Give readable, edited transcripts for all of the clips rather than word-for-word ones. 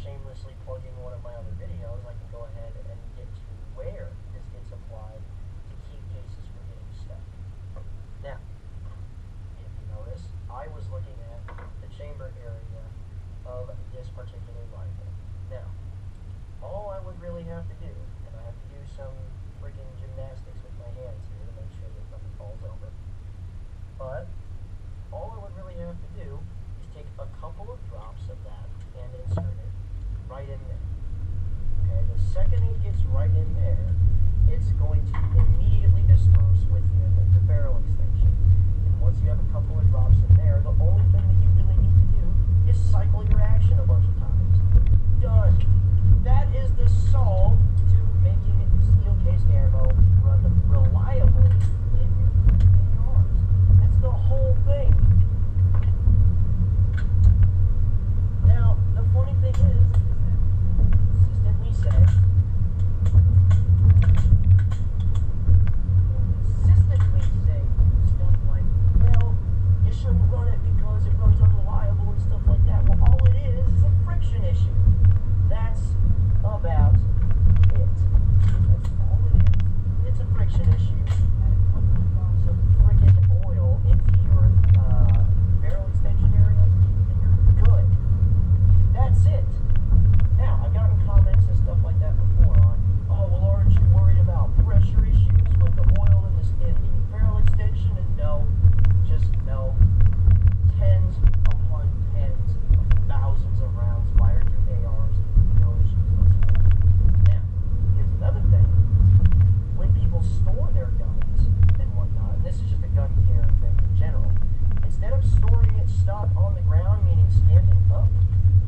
shamelessly plugging one of my other videos, I can go ahead and get to where this gets applied to keep cases from getting stuck. Now, if you notice, I was looking at the chamber area of this particular rifle. Now, all I would really have to do, and I have to do some freaking gymnastics with my hands here to make sure that nothing falls over, but all I would really have to do is take a couple of drops of that and insert it right in there. Okay, the second it gets right in there, it's going to immediately disperse within the barrel extension. And once you have a couple of drops in there, the only thing that you really need to do is cycle your action a bunch of times. Done. That is the solve to making steel cased ammo run reliably in your ARs. That's the whole thing. Now, the funny thing is that consistently say stuff like, well, you shouldn't run it because it runs unreliable and stuff like that. Well, all it is a friction issue. That's about it. That's all it is. It's a friction issue. Add a couple of drops of friggin' oil into your barrel extension area, and you're good. That's it. Now, I've gotten comments and stuff like that before on, oh, well, aren't you worried about pressure issues with the oil in the barrel extension? And no, just no. Tens upon tens of thousands of rounds fired through ARs, no issues whatsoever. Now, here's another thing. When people store their guns and whatnot, and this is just a gun care thing in general, instead of storing it stock on the ground, meaning standing up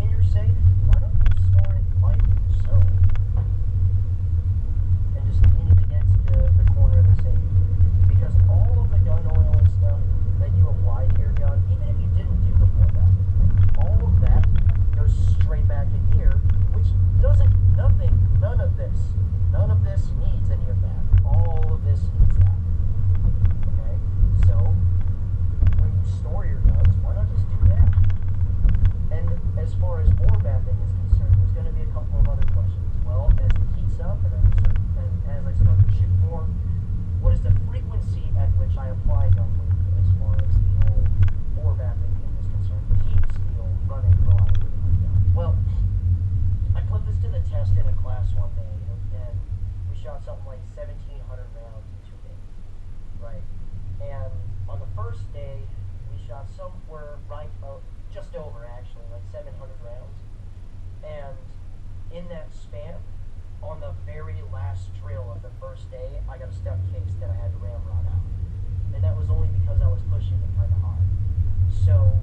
in your safe, why don't you store it like so? And just lean it against the corner of the safe. Because all of the gun oil and stuff that you apply to your gun, even if you didn't do before that, all of that goes straight back in here, which doesn't, none of this needs any of that. All of this needs that. Okay? So, when you store your guns, why not just do that? And as far as ore bathing is concerned, there's going to be a couple of other questions. Well, as it heats up and as I start to shoot more, what is the frequency at which I apply gun lube as far as the whole ore bathing thing is concerned? To keep steel running reliably in my gun. Well, I put this to the test in a class one day, and we shot something like 1,700 rounds in 2 days, right? And on the first day, we shot somewhere just over actually, like 700 rounds. And in that span, on the very last drill of the first day, I got a stuck case that I had to ramrod out. And that was only because I was pushing it kind of hard. So